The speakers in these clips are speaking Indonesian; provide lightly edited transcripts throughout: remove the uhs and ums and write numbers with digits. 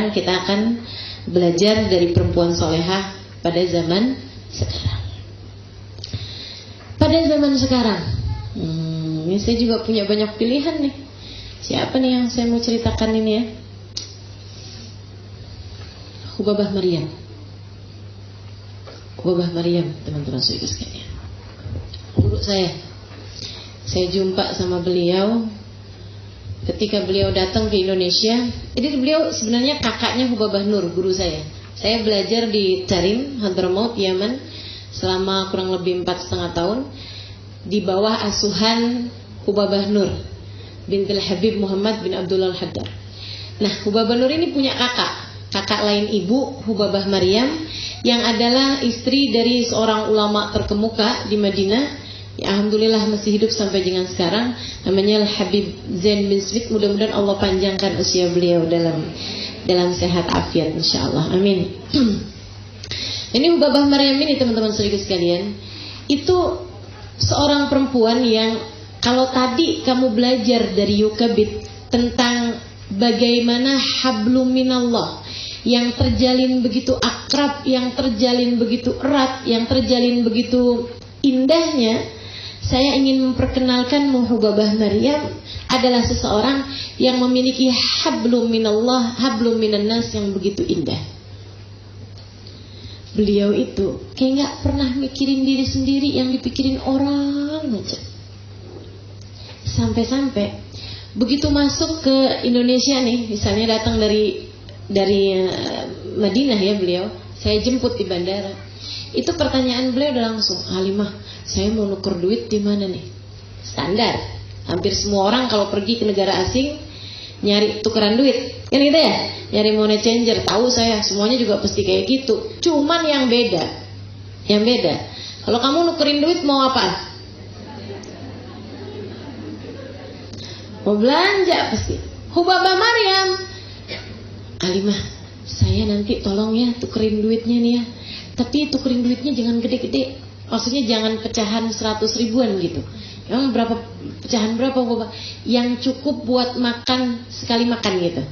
sekarang kita akan belajar dari perempuan solehah pada zaman sekarang. Pada zaman sekarang, ini saya juga punya banyak pilihan nih. Siapa nih yang saya mau ceritakan ini ya? Hubabah Maryam. Hubabah Maryam, teman-teman sekalian. Guru saya jumpa sama beliau ketika beliau datang ke Indonesia. Jadi beliau sebenarnya kakaknya Hubabah Nur, guru saya. Saya belajar di Tarim, Hadramaut, Yaman selama kurang lebih 4,5 tahun di bawah asuhan Hubabah Nur bintil Habib Muhammad bin Abdullah Al-Haddad. Nah, Hubabah Nur ini punya kakak lain ibu, Hubabah Maryam, yang adalah istri dari seorang ulama terkemuka di Madinah. Ya, alhamdulillah masih hidup sampai dengan sekarang. Namanya Habib Zain bin Smith. Mudah-mudahan Allah panjangkan usia beliau dalam sehat afiat, insyaallah. Amin. Ini Hubabah Maryam ini, teman-teman sedikit sekalian, itu seorang perempuan yang kalau tadi kamu belajar dari Yukabit tentang bagaimana hablum minallah yang terjalin begitu akrab, yang terjalin begitu erat, yang terjalin begitu indahnya, saya ingin memperkenalkan Hubabah Maryam adalah seseorang yang memiliki hablum minallah, hablum minannas yang begitu indah. Beliau itu kayak gak pernah mikirin diri sendiri, yang dipikirin orang aja. Sampai-sampai begitu masuk ke Indonesia nih, misalnya datang dari Madinah ya beliau, saya jemput di bandara. Itu pertanyaan beliau udah langsung, Halimah, saya mau nuker duit di mana nih? Standar. Hampir semua orang kalau pergi ke negara asing nyari tukeran duit, kan gitu ya? Nyari money changer, tahu saya, semuanya juga pasti kayak gitu. Cuman yang beda, kalau kamu nukerin duit mau apa? Mau belanja pasti. Hubabah Maryam, Halimah, saya nanti tolong ya tukerin duitnya nih ya. Tapi tukerin duitnya jangan gede-gede. Maksudnya jangan pecahan 100 ribuan gitu. Emang pecahan berapa Bapak? Yang cukup buat makan sekali makan gitu.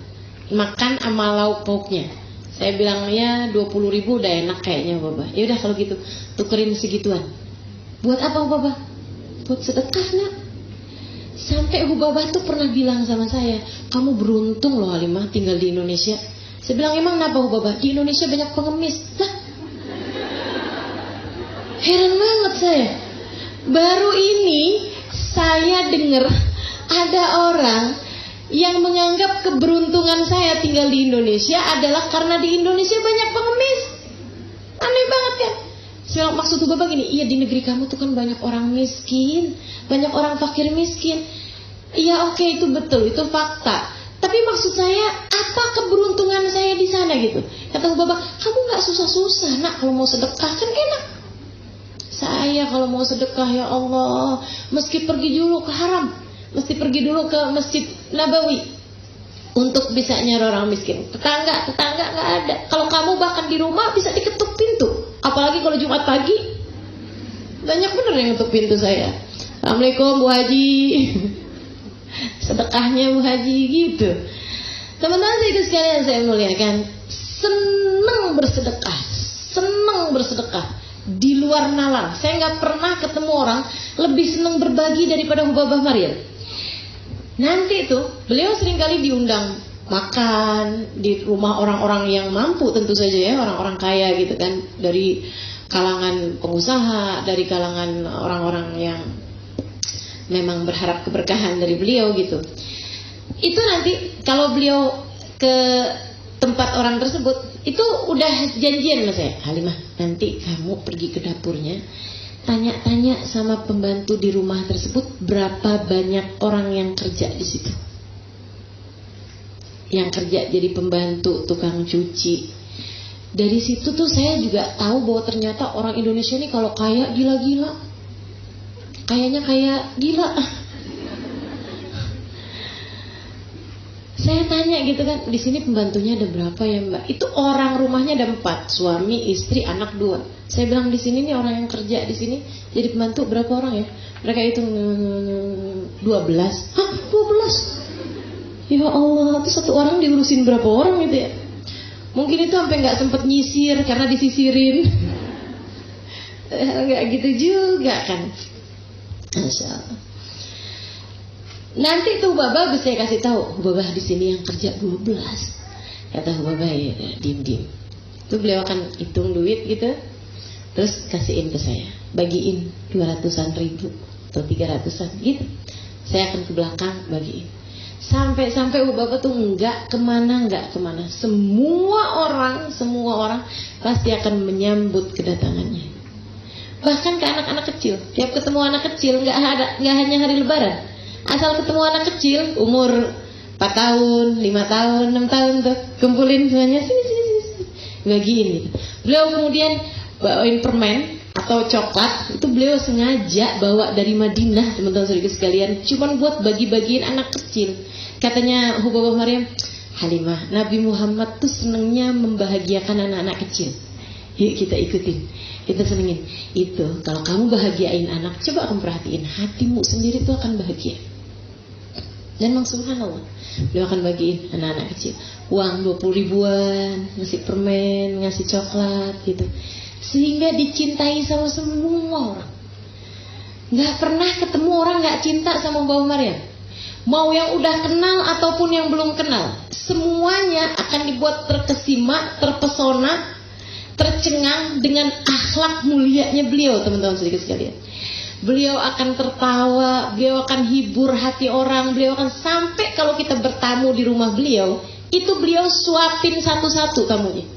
Makan sama lauk pauknya. Saya bilang ya 20 ribu udah enak kayaknya Bapak. Ya udah kalau gitu tukerin segituan. Buat apa Bapak? Buat sedekah nak. Sampai Hubabah tuh pernah bilang sama saya, kamu beruntung loh Halimah tinggal di Indonesia. Saya bilang emang kenapa Hubabah? Di Indonesia banyak pengemis. Lah, heran banget saya. Baru ini saya dengar ada orang yang menganggap keberuntungan saya tinggal di Indonesia adalah karena di Indonesia banyak pengemis. Aneh banget kan? Saya maksud Hubabah gini, iya di negeri kamu tuh kan banyak orang miskin, banyak orang fakir miskin. Iya oke, itu betul, itu fakta. Tapi maksud saya, apa keberuntungan saya di sana gitu? Kata Hubabah, kamu nggak susah-susah nak, kalau mau sedekah kan enak. Saya kalau mau sedekah ya Allah, mesti pergi dulu ke haram, mesti pergi dulu ke Masjid Nabawi untuk bisa nyari orang miskin. Tetangga nggak ada. Kalau kamu bahkan di rumah bisa diketuk pintu. Apalagi kalau Jumat pagi, banyak bener yang ketuk pintu saya. Assalamualaikum Bu Haji, sedekahnya Bu Haji gitu. Teman-teman sekalian saya muliakan, senang bersedekah di luar nalar. Saya nggak pernah ketemu orang lebih senang berbagi daripada Hubabah Maryam. Nanti itu beliau seringkali diundang makan di rumah orang-orang yang mampu, tentu saja ya, orang-orang kaya gitu kan, dari kalangan pengusaha, dari kalangan orang-orang yang memang berharap keberkahan dari beliau gitu. Itu nanti kalau beliau ke tempat orang tersebut, itu udah janjian sama saya, Halimah, nanti kamu pergi ke dapurnya, tanya-tanya sama pembantu di rumah tersebut berapa banyak orang yang kerja di situ, yang kerja jadi pembantu, tukang cuci. Dari situ tuh saya juga tahu bahwa ternyata orang Indonesia ini kalau kaya gila-gila, kayaknya kayak gila. Saya tanya gitu kan, di sini pembantunya ada berapa ya Mbak? Itu orang rumahnya ada 4, suami, istri, anak 2. Saya bilang di sini nih orang yang kerja di sini jadi pembantu berapa orang ya? Mereka itu 12. Hah, 12? Ya Allah, itu satu orang diurusin berapa orang gitu ya? Mungkin itu sampai nggak sempet nyisir karena disisirin. Nggak gitu juga kan. Masya Allah. Nanti tuh Baba saya kasih tahu, Baba di sini yang kerja 12. Kata Baba ya diem. Itu beliau akan hitung duit gitu, terus kasihin ke saya, bagiin 200-an ribu atau 300-an gitu. Saya akan ke belakang bagiin. Sampai Baba tuh nggak kemana. Semua orang pasti akan menyambut kedatangannya. Bahkan ke anak-anak kecil. Tiap ketemu anak kecil, nggak hanya hari Lebaran. Asal ketemu anak kecil umur 4 tahun, 5 tahun, 6 tahun tuh kumpulin semuanya sini bagiin gitu. Beliau kemudian bawain permen atau coklat, itu beliau sengaja bawa dari Madinah, teman-teman saudara sekalian, cuman buat bagi-bagiin anak kecil. Katanya Hubabah Maryam, Halimah, Nabi Muhammad tuh senengnya membahagiakan anak-anak kecil. Yuk kita ikutin, kita senengin. Itu kalau kamu bahagiain anak, coba kamu perhatiin, hatimu sendiri tuh akan bahagia. Dan memang subhanallah, beliau akan bagiin anak-anak kecil uang 20 ribuan, ngasih permen, ngasih coklat gitu, sehingga dicintai sama semua orang. Gak pernah ketemu orang gak cinta sama Bapa Maryam. Mau yang udah kenal ataupun yang belum kenal, semuanya akan dibuat terkesima, terpesona, tercengang dengan akhlak mulianya beliau, teman-teman sedikit sekalian. Beliau akan tertawa, beliau akan hibur hati orang, beliau akan sampai kalau kita bertamu di rumah beliau, itu beliau suapin satu-satu tamunya.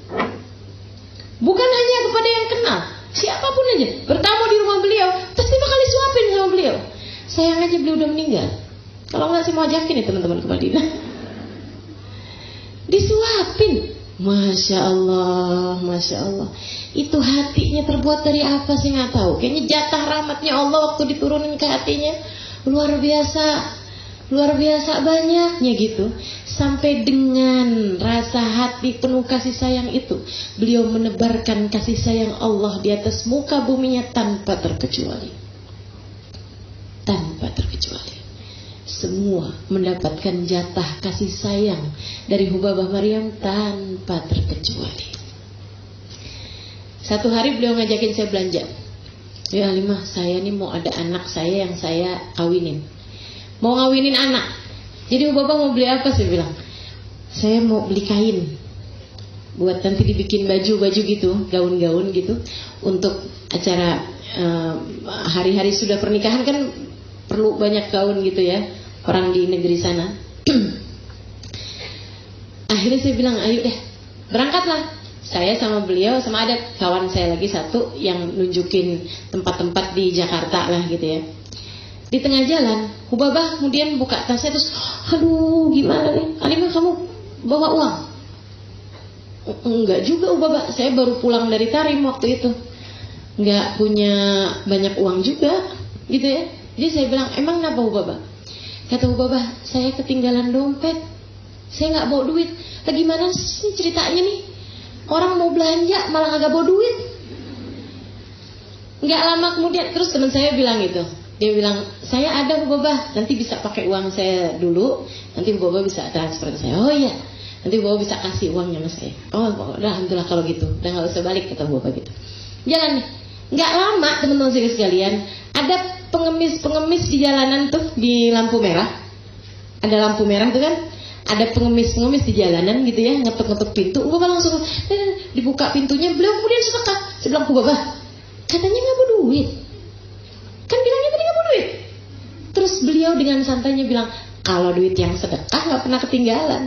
Bukan hanya kepada yang kenal, siapapun aja bertamu di rumah beliau, pasti bakal disuapin sama beliau. Sayang aja beliau udah meninggal. Kalau nggak sih mau ajakin nih teman-teman ke Madinah. Disuapin. Masya Allah. Itu hatinya terbuat dari apa sih nggak tahu. Kayaknya jatah rahmatnya Allah waktu diturunin ke hatinya luar biasa banyaknya gitu. Sampai dengan rasa hati penuh kasih sayang itu, beliau menebarkan kasih sayang Allah di atas muka buminya tanpa terkecuali. Semua mendapatkan jatah kasih sayang dari Hubabah Maryam tanpa terkecuali. Satu hari beliau ngajakin saya belanja. Ya Halimah, saya nih mau ada anak saya yang saya kawinin. Mau ngawinin anak. Jadi Hubabah mau beli apa? Saya bilang, saya mau beli kain buat nanti dibikin baju-baju gitu, gaun-gaun gitu, untuk acara hari-hari sudah pernikahan kan perlu banyak gaun gitu ya, orang di negeri sana. Akhirnya saya bilang, ayo deh, berangkatlah. Saya sama beliau, sama ada kawan saya lagi satu yang nunjukin tempat-tempat di Jakarta lah gitu ya. Di tengah jalan, Hubabah kemudian buka tasnya terus, aduh gimana nih, Halimah kamu bawa uang? Enggak juga Hubabah, saya baru pulang dari Tarim waktu itu, enggak punya banyak uang juga gitu ya. Jadi saya bilang, emang kenapa Hubabah? Kata Hubabah, saya ketinggalan dompet, saya nggak bawa duit. Gimana sih ceritanya nih? Orang mau belanja malah nggak bawa duit. Nggak lama kemudian, terus teman saya bilang gitu. Dia bilang, saya ada Hubabah, nanti bisa pakai uang saya dulu, nanti Hubabah bisa transfer ke saya. Oh iya, nanti Hubabah bisa kasih uangnya sama saya. Oh, alhamdulillah kalau gitu, udah nggak usah balik, kata Hubabah gitu. Jalan nih, nggak lama teman-teman sekalian, ada pengemis di jalanan tuh di lampu merah. Ada lampu merah tuh kan, ada pengemis di jalanan gitu ya, ngetuk-ngetuk pintu. Hubabah langsung dibuka pintunya, beliau kemudian sedekah. Saya bilang, Hubabah, katanya nggak bawa duit, kan bilangnya tadi nggak bawa duit. Terus beliau dengan santainya bilang, kalau duit yang sedekah nggak pernah ketinggalan.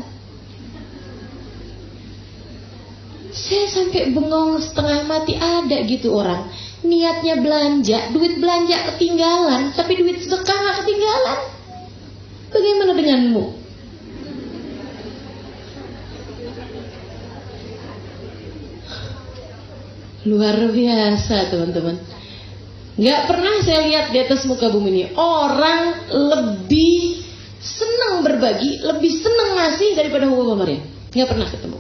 Saya sampai bengong setengah mati, ada gitu orang niatnya belanja, duit belanja ketinggalan, tapi duit sedekah nggak ketinggalan. Bagaimana denganmu? Luar biasa teman-teman. Nggak pernah saya lihat di atas muka bumi ini orang lebih senang berbagi, lebih senang ngasih daripada Hubabah Maryam. Nggak pernah ketemu.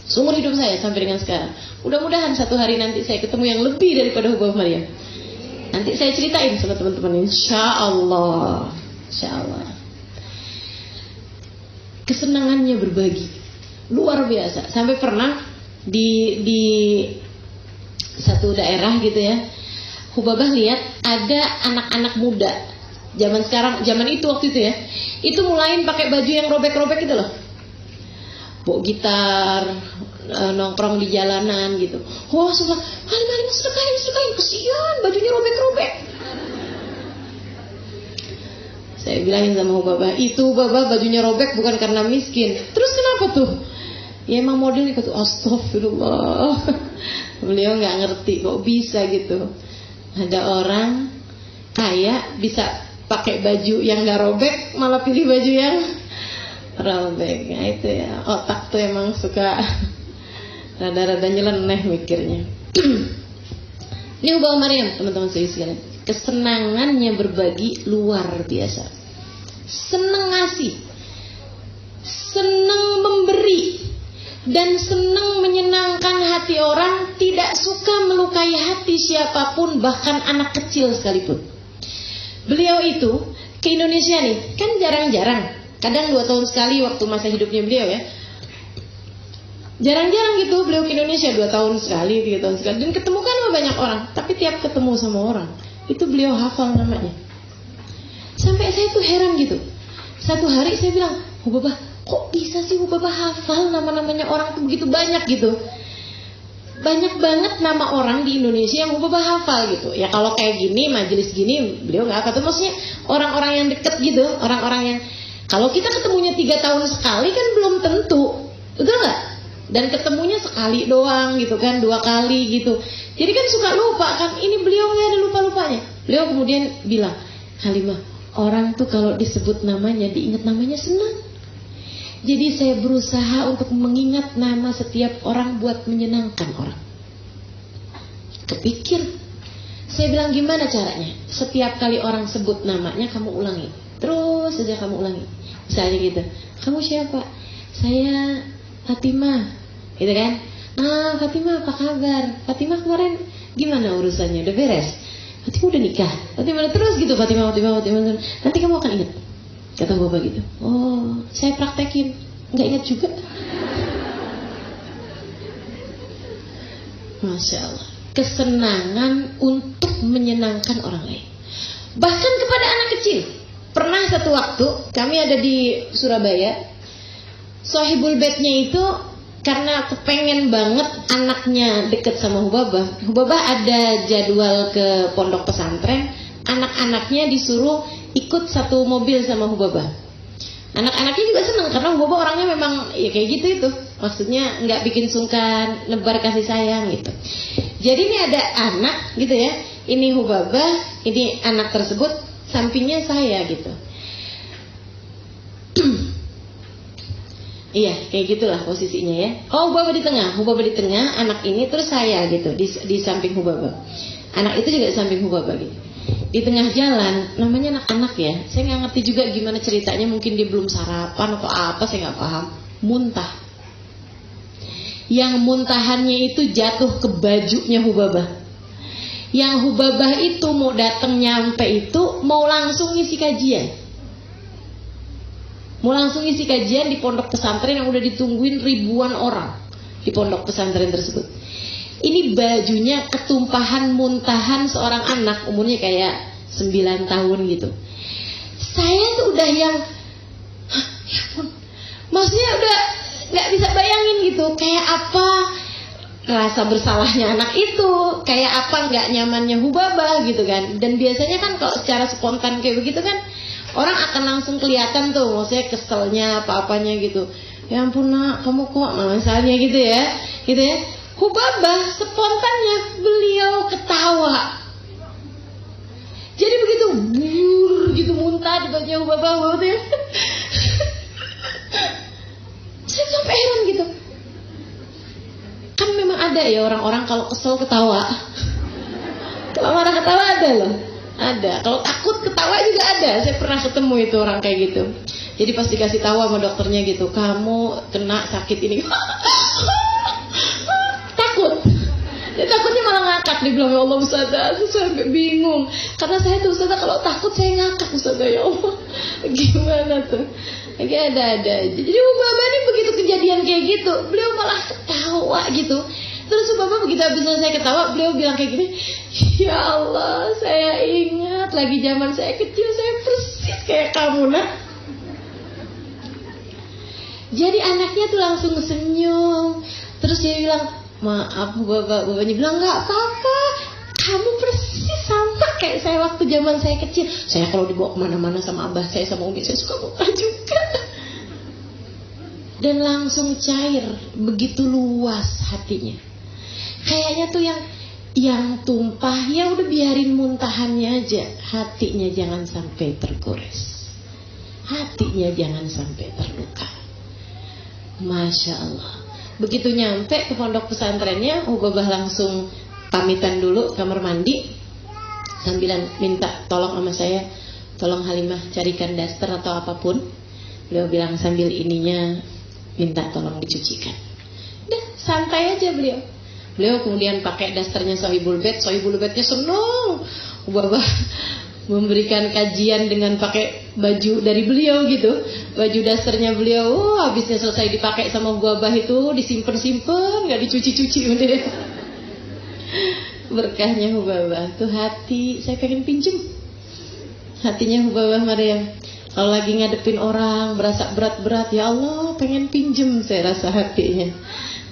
Seumur hidup saya sampai dengan sekarang. Mudah-mudahan satu hari nanti saya ketemu yang lebih daripada Hubabah Maryam. Nanti saya ceritain sama teman-teman, insya Allah. Kesenangannya berbagi. luar biasa. Sampai pernah di satu daerah gitu ya, Hubabah lihat ada anak-anak muda zaman itu waktu itu ya, itu mulain pakai baju yang robek-robek gitu loh, bawa gitar, nongkrong di jalanan gitu. Wah, sudah sedekahin, kesian bajunya robek-robek. Saya bilangin sama Hubabah, itu Hubabah bajunya robek bukan karena miskin. Terus kenapa tuh? Ya emang modelnya tuh, astagfirullah. Beliau nggak ngerti kok bisa gitu. Ada orang kaya bisa pakai baju yang nggak robek, malah pilih baju yang robek. Nah itu ya, otak tuh emang suka rada-rada nyeleneh mikirnya. Ini Hubabah Maryam, teman-teman sekalian. Kesenangannya berbagi luar biasa. Senang ngasih, senang memberi, dan senang menyenangkan hati orang. Tidak suka melukai hati siapapun, bahkan anak kecil sekalipun. Beliau itu ke Indonesia nih, kan jarang-jarang, kadang 2 tahun sekali waktu masa hidupnya beliau ya. Jarang-jarang gitu beliau ke Indonesia, 2 tahun sekali, 3 tahun sekali. Dan ketemu kan sama banyak orang, tapi tiap ketemu sama orang itu beliau hafal namanya. Sampai saya tuh heran gitu. Satu hari saya bilang, Hubabah, kok bisa sih Hubabah hafal nama-namanya orang tuh begitu banyak gitu. Banyak banget nama orang di Indonesia yang Hubabah hafal gitu. Ya kalau kayak gini, majelis gini, beliau gak hafal. Maksudnya orang-orang yang deket gitu, orang-orang yang kalau kita ketemunya 3 tahun sekali kan belum tentu, betul gak? Dan ketemunya sekali doang gitu kan, 2 kali gitu. Jadi kan suka lupa kan. Ini beliau gak ada lupa-lupanya. Beliau kemudian bilang, Halimah, orang tuh kalau disebut namanya, diingat namanya senang. Jadi saya berusaha untuk mengingat nama setiap orang buat menyenangkan orang. Kepikir. Saya bilang gimana caranya? Setiap kali orang sebut namanya kamu ulangi. Terus saja kamu ulangi. Misalnya gitu. Kamu siapa? Saya Fatimah. Gitu kan? Ah, Fatimah apa kabar? Fatimah kemarin gimana urusannya? Udah beres? Fatimah udah nikah? Fatimah terus gitu. Fatimah. Nanti kamu akan ingat. Kata Bapak gitu. Oh, saya praktekin. Nggak ingat juga. Masya Allah. Kesenangan untuk menyenangkan orang lain. Bahkan kepada anak kecil. Pernah satu waktu kami ada di Surabaya. Sohibul bednya itu karena kepengen banget anaknya deket sama Hubabah. Hubabah ada jadwal ke pondok pesantren. Anak-anaknya disuruh ikut satu mobil sama Hubabah. Anak-anaknya juga senang karena Hubabah orangnya memang ya kayak gitu itu. Maksudnya nggak bikin sungkan, nebar kasih sayang gitu. Jadi ini ada anak gitu ya. Ini Hubabah, ini anak tersebut, sampingnya saya gitu. Iya, kayak gitulah posisinya ya. Oh, Hubabah di tengah, anak ini terus saya gitu di samping Hubabah. Anak itu juga di samping Hubabah gitu. Di tengah jalan, namanya anak-anak ya. Saya nggak ngerti juga gimana ceritanya. Mungkin dia belum sarapan atau apa, saya nggak paham. Muntah. Yang muntahannya itu jatuh ke bajunya Hubabah. Yang Hubabah itu mau datang nyampe itu mau langsung ngisi kajian. Mau langsung ngisi kajian di pondok pesantren yang udah ditungguin ribuan orang di pondok pesantren tersebut. Ini bajunya ketumpahan muntahan seorang anak umurnya kayak 9 tahun gitu. Saya tuh udah yang ya ampun. Maksudnya udah gak bisa bayangin gitu. Kayak apa rasa bersalahnya anak itu, kayak apa gak nyamannya Hubabah gitu kan. Dan biasanya kan kalau secara spontan kayak begitu kan orang akan langsung kelihatan tuh. Maksudnya keselnya apa-apanya gitu. Ya ampun nak, kamu kok misalnya gitu ya. Gitu ya. Hubabah spontannya beliau ketawa. Jadi begitu gitu muntah di bajunya Hubabah gitu ya. Saya sampai heran gitu. Kan memang ada ya orang-orang kalau kesel ketawa. Kalau marah ketawa ada loh. Ada. Kalau takut ketawa juga ada. Saya pernah ketemu itu orang kayak gitu. Jadi pas dikasih tahu sama dokternya gitu, kamu kena sakit ini. Takut. Dia takutnya malah ngakak. Dia bilang, ya Allah Ustazah, saya sampai bingung. Karena saya tuh Ustazah kalau takut saya ngakak Ustazah, ya Allah. Gimana tuh? Lagi ada-ada aja. Jadi Bapak ini begitu kejadian kayak gitu, beliau malah ketawa gitu. Terus Bapak begitu habis selesai ketawa, beliau bilang kayak gini, ya Allah, saya ingat lagi zaman saya kecil, saya persis kayak kamu nak. Jadi anaknya tuh langsung senyum. Terus dia bilang, maaf Bapak. Bapaknya bilang, gak apa-apa, kamu persis sama kayak saya waktu zaman saya kecil. Saya kalau dibawa kemana-mana sama abah saya, sama umi saya suka muntah juga. Dan langsung cair, begitu luas hatinya. Kayaknya tuh yang tumpah, ya udah biarin muntahannya aja. Hatinya jangan sampai tergores, hatinya jangan sampai terluka. Masya Allah. Begitu nyampe ke pondok pesantrennya, Babah langsung pamitan dulu kamar mandi, sambilan minta tolong sama saya, tolong Halimah carikan daster atau apapun. Beliau bilang sambil ininya minta tolong dicucikan. Udah santai aja beliau. Beliau kemudian pakai dasternya Sohibul Bed. Sohibul Bednya seneng. Babah memberikan kajian dengan pakai baju dari beliau gitu. Baju dasternya beliau, habisnya selesai dipakai sama Babah itu disimpan-simpan, nggak dicuci-cuci udah. Berkahnya Babah tuh hati, saya pengen pinjem hatinya Babah Maryam. Kalau lagi ngadepin orang berasa berat-berat, ya Allah pengen pinjem saya rasa hatinya.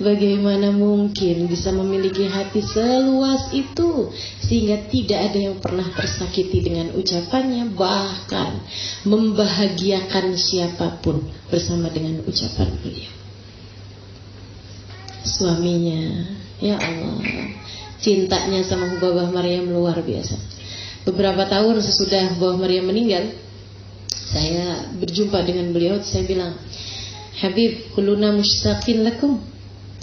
Bagaimana mungkin bisa memiliki hati seluas itu sehingga tidak ada yang pernah tersakiti dengan ucapannya, bahkan membahagiakan siapapun bersama dengan ucapan beliau. Suaminya, ya Allah, cintanya sama Babah Maryam luar biasa. Beberapa tahun sesudah Babah Maryam meninggal, saya berjumpa dengan beliau. Saya bilang, Habib, kulluna mushtaqin lakum.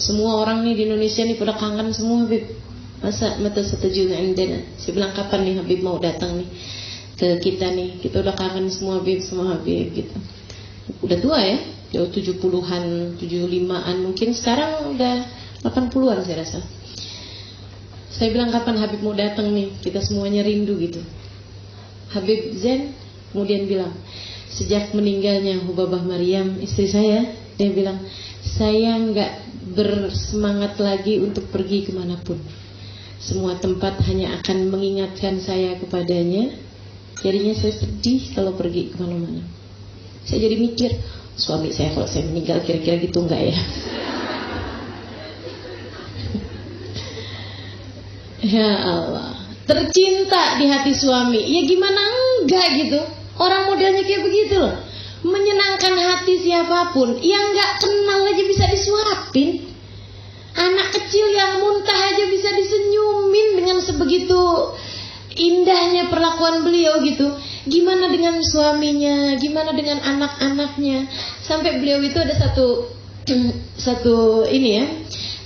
Semua orang nih di Indonesia nih pada kangen semua Habib. Mata setuju indana. Saya bilang, kapan nih Habib mau datang nih ke kita nih? Kita udah kangen semua Habib, semua Habib gitu. Udah tua ya, jauh 70-an, 75-an mungkin. Sekarang udah 80-an saya rasa. Saya bilang, kapan Habib mau datang nih? Kita semuanya rindu gitu. Habib Zain kemudian bilang, sejak meninggalnya Babah Maryam istri saya, dia bilang, saya nggak bersemangat lagi untuk pergi kemanapun. Semua tempat hanya akan mengingatkan saya kepadanya. Jadinya saya sedih kalau pergi kemana-mana. Saya jadi mikir, suami saya kalau saya meninggal kira-kira gitu nggak ya? Ya Allah, tercinta di hati suami. Ya gimana enggak gitu? Orang modelnya kayak begitu loh. Menyenangkan hati siapapun. Yang gak kenal aja bisa disuapin. Anak kecil yang muntah aja bisa disenyumin dengan sebegitu indahnya perlakuan beliau gitu. Gimana dengan suaminya? Gimana dengan anak-anaknya? Sampai beliau itu ada satu ini ya.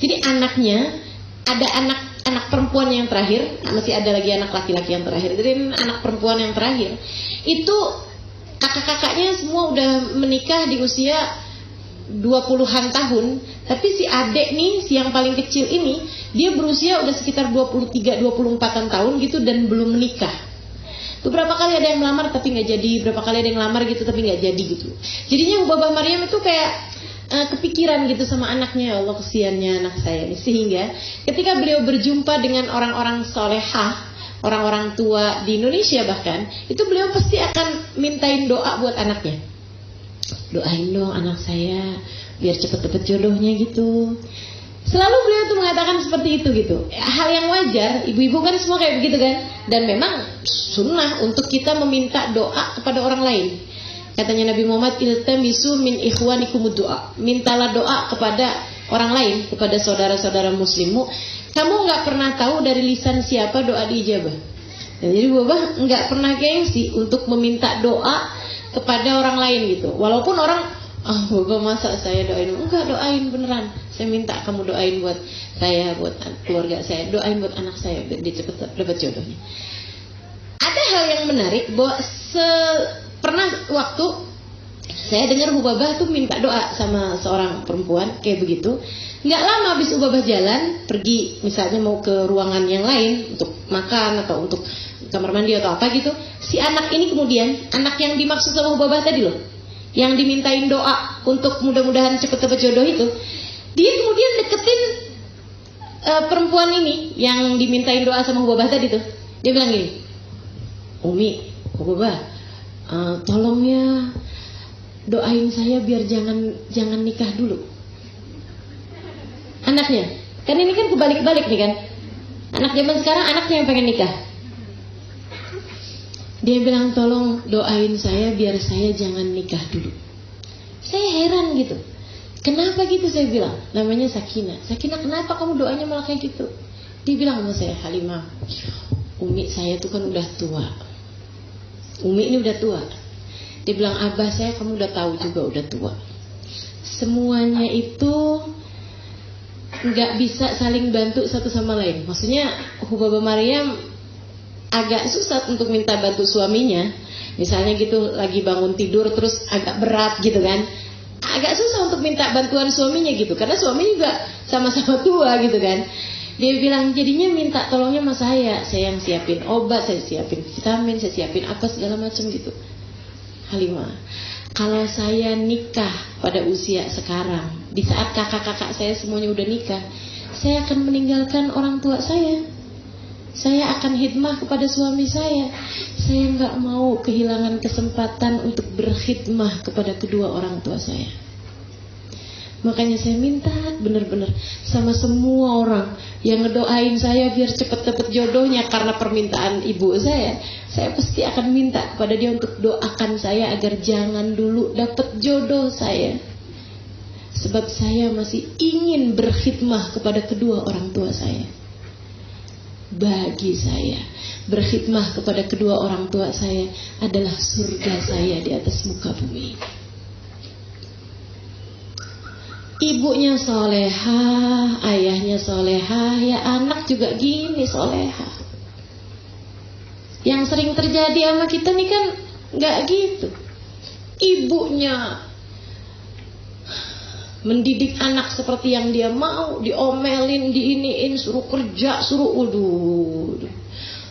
Jadi anaknya, ada anak perempuan yang terakhir, masih ada lagi anak laki-laki yang terakhir. Jadi anak perempuan yang terakhir itu kakak-kakaknya semua udah menikah di usia 20-an tahun, tapi si adik nih, si yang paling kecil ini, dia berusia udah sekitar 23-24an tahun gitu dan belum menikah. Beberapa kali ada yang melamar tapi nggak jadi, beberapa kali ada yang melamar gitu tapi nggak jadi gitu. Jadinya Babah Maryam itu kayak kepikiran gitu sama anaknya, ya Allah kesiannya anak saya ini. Sehingga ketika beliau berjumpa dengan orang-orang solehah, orang-orang tua di Indonesia bahkan, itu beliau pasti akan mintain doa buat anaknya. Doain dong anak saya biar cepet-cepet jodohnya gitu. Selalu beliau tuh mengatakan seperti itu gitu. Hal yang wajar, ibu-ibu kan semua kayak begitu kan. Dan memang sunnah untuk kita meminta doa kepada orang lain. Katanya Nabi Muhammad, iltamisu min ikhwanikumud doa. Mintalah doa kepada orang lain, kepada saudara-saudara muslimmu. Kamu nggak pernah tahu dari lisan siapa doa diijabah. Jadi Babah nggak pernah gengsi untuk meminta doa kepada orang lain gitu. Walaupun orang, Babah masa saya doain? Enggak, doain beneran. Saya minta kamu doain buat saya, buat keluarga saya, doain buat anak saya biar dia cepat dapat jodohnya. Ada hal yang menarik bahwa pernah waktu Saya dengar Hubabah tuh minta doa sama seorang perempuan kayak begitu. Nggak lama habis Hubabah jalan pergi, misalnya mau ke ruangan yang lain untuk makan atau untuk kamar mandi atau apa gitu. Si anak ini kemudian, anak yang dimaksud sama Hubabah tadi loh, yang dimintain doa untuk mudah-mudahan cepet dapat jodoh itu, dia kemudian deketin perempuan ini yang dimintain doa sama Hubabah tadi tuh. Dia bilang gini, Umi, Hubabah, tolong ya doain saya biar jangan nikah dulu. Anaknya, kan ini kan kebalik-balik nih kan. Anak zaman sekarang anaknya yang pengen nikah. Dia bilang tolong doain saya biar saya jangan nikah dulu. Saya heran gitu. Kenapa gitu saya bilang? Namanya Sakinah. Sakinah, kenapa kamu doanya malah kayak gitu? Dia bilang sama saya, Halimah, Umi saya tuh kan udah tua. Umi ini udah tua. Dia bilang, abah saya kamu udah tahu juga udah tua. Semuanya itu nggak bisa saling bantu satu sama lain. Maksudnya Hubabah Maryam agak susah untuk minta bantu suaminya. Misalnya gitu lagi bangun tidur terus agak berat gitu kan. Agak susah untuk minta bantuan suaminya gitu. Karena suami juga sama-sama tua gitu kan. Dia bilang jadinya minta tolongnya sama saya yang siapin obat, saya siapin vitamin, saya siapin apa segala macam gitu. Halimah, kalau saya nikah pada usia sekarang, di saat kakak-kakak saya semuanya udah nikah, saya akan meninggalkan orang tua saya. Saya akan khidmah kepada suami saya. Saya nggak mau kehilangan kesempatan untuk berkhidmah kepada kedua orang tua saya. Makanya saya minta benar-benar sama semua orang yang ngedoain saya biar cepat dapat jodohnya karena permintaan ibu saya pasti akan minta kepada dia untuk doakan saya agar jangan dulu dapat jodoh saya. Sebab saya masih ingin berkhidmah kepada kedua orang tua saya. Bagi saya, berkhidmah kepada kedua orang tua saya adalah surga saya di atas muka bumi. Ibunya solehah, ayahnya solehah, ya anak juga gini solehah. Yang sering terjadi sama kita nih kan nggak gitu. Ibunya mendidik anak seperti yang dia mau, diomelin, diiniin, suruh kerja, suruh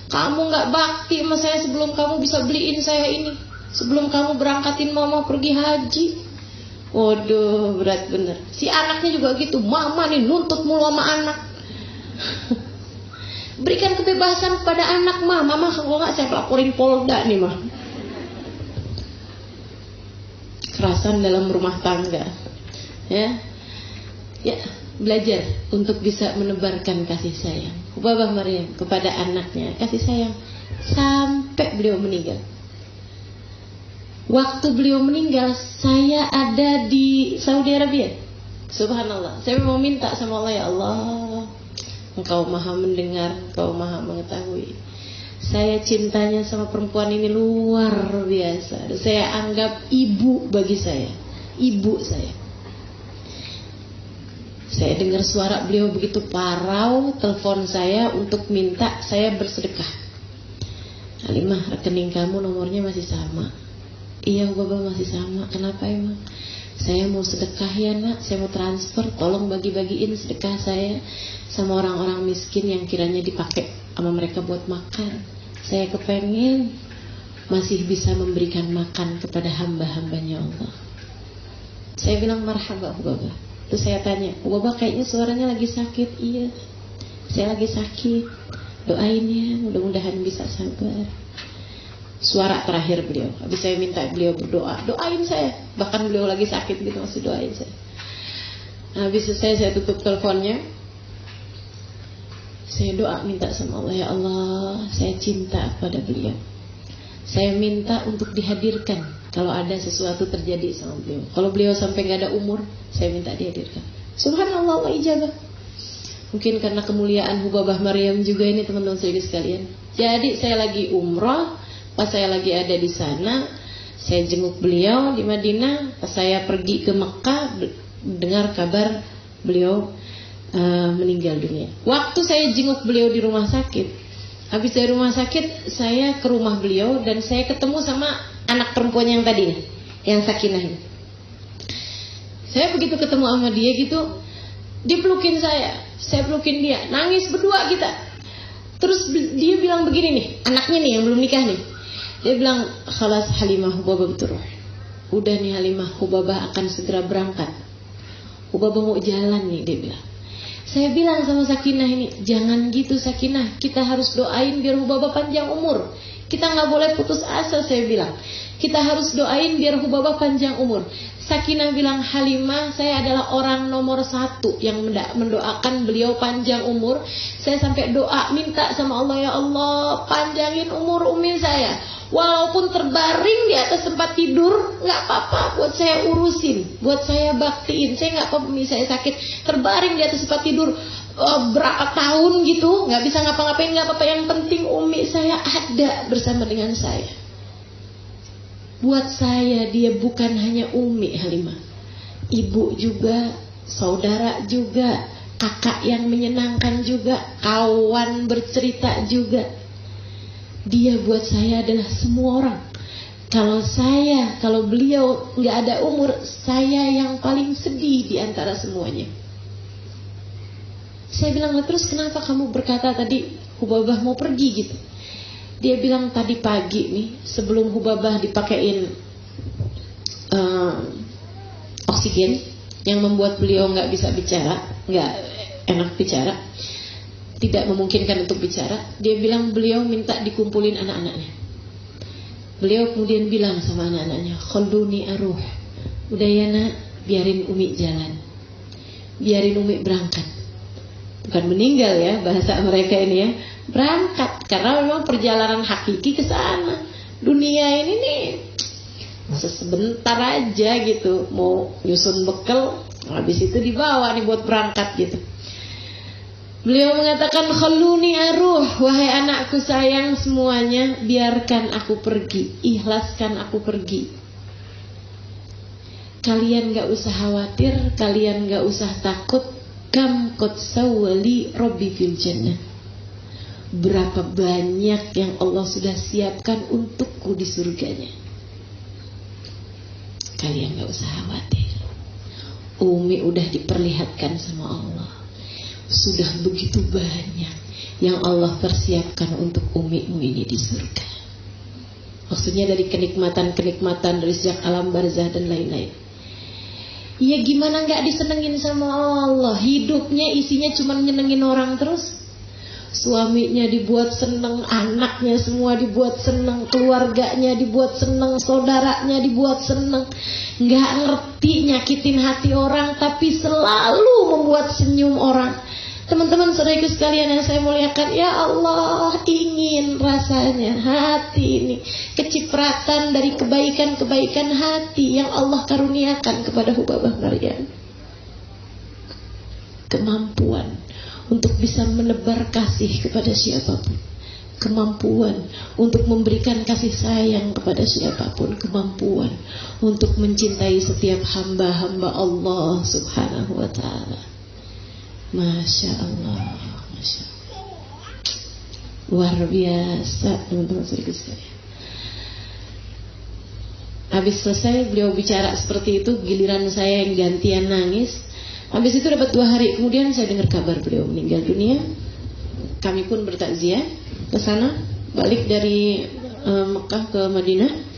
kamu nggak bakti sama saya sebelum kamu bisa beliin saya ini, sebelum kamu berangkatin mama pergi haji. Waduh, berat bener. Si anaknya juga gitu, mama nih nuntut mulu sama anak. Berikan kebebasan kepada anak, mama kalau nggak saya laporin Polda nih mah. Kekerasan dalam rumah tangga. Ya, belajar untuk bisa menebarkan kasih sayang. Hubabah Maryam kepada anaknya kasih sayang sampai beliau meninggal. Waktu beliau meninggal, saya ada di Saudi Arabia. Subhanallah, saya mau minta sama Allah, ya Allah, Engkau maha mendengar, Engkau maha mengetahui. Saya cintanya sama perempuan ini luar biasa. Saya anggap ibu bagi saya, ibu saya. Saya dengar suara beliau begitu parau, telepon saya untuk minta saya bersedekah. Halimah, rekening kamu nomornya masih sama. Iya, Bapak masih sama. Kenapa emang? Saya mau sedekah ya nak, saya mau transfer, tolong bagi-bagiin sedekah saya sama orang-orang miskin yang kiranya dipakai sama mereka buat makan. Saya kepengen masih bisa memberikan makan kepada hamba-hambanya Allah. Saya bilang marhaba Bapak. Terus saya tanya, Bapak kayaknya suaranya lagi sakit. Iya, saya lagi sakit. Doain ya, mudah-mudahan bisa sabar. Suara terakhir beliau, habis saya minta beliau berdoa, doain saya. Bahkan beliau lagi sakit gitu masih doain saya. Habis selesai saya tutup teleponnya. Saya doa minta sama Allah, ya Allah, saya cinta pada beliau. Saya minta untuk dihadirkan kalau ada sesuatu terjadi sama beliau. Kalau beliau sampai nggak ada umur, saya minta dihadirkan. Subhanallah wa ijabah. Mungkin karena kemuliaan Hubabah Maryam juga ini teman-teman sekalian. Jadi saya lagi umrah. Pas saya lagi ada di sana, saya jenguk beliau di Madinah. Pas saya pergi ke Mekah, dengar kabar beliau meninggal dunia. Waktu saya jenguk beliau di rumah sakit, habis dari rumah sakit saya ke rumah beliau dan saya ketemu sama anak perempuan yang tadi, yang Sakinah ini. Saya begitu ketemu sama dia gitu, dia pelukin saya pelukin dia, nangis berdua kita. Terus dia bilang begini nih, anaknya nih yang belum nikah nih. Dia bilang, "Khalas Halimah Hubabah betul. Udah nih Halimah, Hubabah akan segera berangkat. Hubabah mau jalan nih," dia bilang. Saya bilang sama Sakinah ini, "Jangan gitu Sakinah, kita harus doain biar Hubabah panjang umur. Kita nggak boleh putus asa," saya bilang. "Kita harus doain biar Hubabah panjang umur." Sakinah bilang, "Halimah, saya adalah orang nomor 1 yang mendoakan beliau panjang umur. Saya sampai doa minta sama Allah, ya Allah panjangin umur umi saya. Walaupun terbaring di atas tempat tidur, nggak apa-apa, buat saya urusin, buat saya baktiin. Saya nggak apa-apa, saya sakit terbaring di atas tempat tidur berapa tahun gitu, nggak bisa ngapa-ngapain, nggak apa-apa. Yang penting umi saya ada bersama dengan saya." Buat saya dia bukan hanya umi Halimah, ibu juga, saudara juga, kakak yang menyenangkan juga, kawan bercerita juga. Dia buat saya adalah semua orang. Kalau beliau nggak ada umur, saya yang paling sedih di antara semuanya. Saya bilang, "Terus kenapa kamu berkata tadi Hubabah mau pergi gitu?" Dia bilang, "Tadi pagi nih, sebelum Hubabah dipakein oksigen yang membuat beliau nggak bisa bicara, nggak enak bicara, tidak memungkinkan untuk bicara, dia bilang beliau minta dikumpulin anak-anaknya. Beliau kemudian bilang sama anak-anaknya, 'Khalduni aruh, udah ya nak, biarin umi jalan, biarin umi berangkat.' Bukan meninggal ya bahasa mereka ini ya, berangkat, karena memang perjalanan hakiki ke sana. Dunia ini nih sebentar aja gitu, mau nyusun bekal, habis itu dibawa nih buat berangkat gitu." Beliau mengatakan, "Khalluni aruh, wahai anakku sayang semuanya, biarkan aku pergi, ikhlaskan aku pergi. Kalian gak usah khawatir, kalian gak usah takut. Kam qad sawwali Rabbi fil jannah. Berapa banyak yang Allah sudah siapkan untukku di surganya. Kalian gak usah khawatir. Umi udah diperlihatkan sama Allah. Sudah begitu banyak yang Allah persiapkan untuk Umi-mu ini di surga." Maksudnya dari kenikmatan-kenikmatan dari sejak alam barzah dan lain-lain. Ya gimana gak disenengin sama Allah? Hidupnya isinya cuma nyenengin orang terus. Suaminya dibuat seneng, anaknya semua dibuat seneng, keluarganya dibuat seneng, saudaranya dibuat seneng. Gak ngerti nyakitin hati orang, tapi selalu membuat senyum orang. Teman-teman saudaraku sekalian yang saya muliakan, ya Allah, ingin rasanya hati ini kecipratan dari kebaikan-kebaikan hati yang Allah karuniakan kepada Hubabah Maryam. Kemampuan untuk bisa menebar kasih kepada siapapun, kemampuan untuk memberikan kasih sayang kepada siapapun, kemampuan untuk mencintai setiap hamba-hamba Allah Subhanahu wa ta'ala. Masya Allah, Masya Allah, luar biasa teman-teman sekalian. Habis selesai beliau bicara seperti itu, giliran saya yang gantian nangis. Habis itu dapat 2 hari kemudian saya dengar kabar beliau meninggal dunia. Kami pun bertakziah ke sana, balik dari Mekah ke Madinah.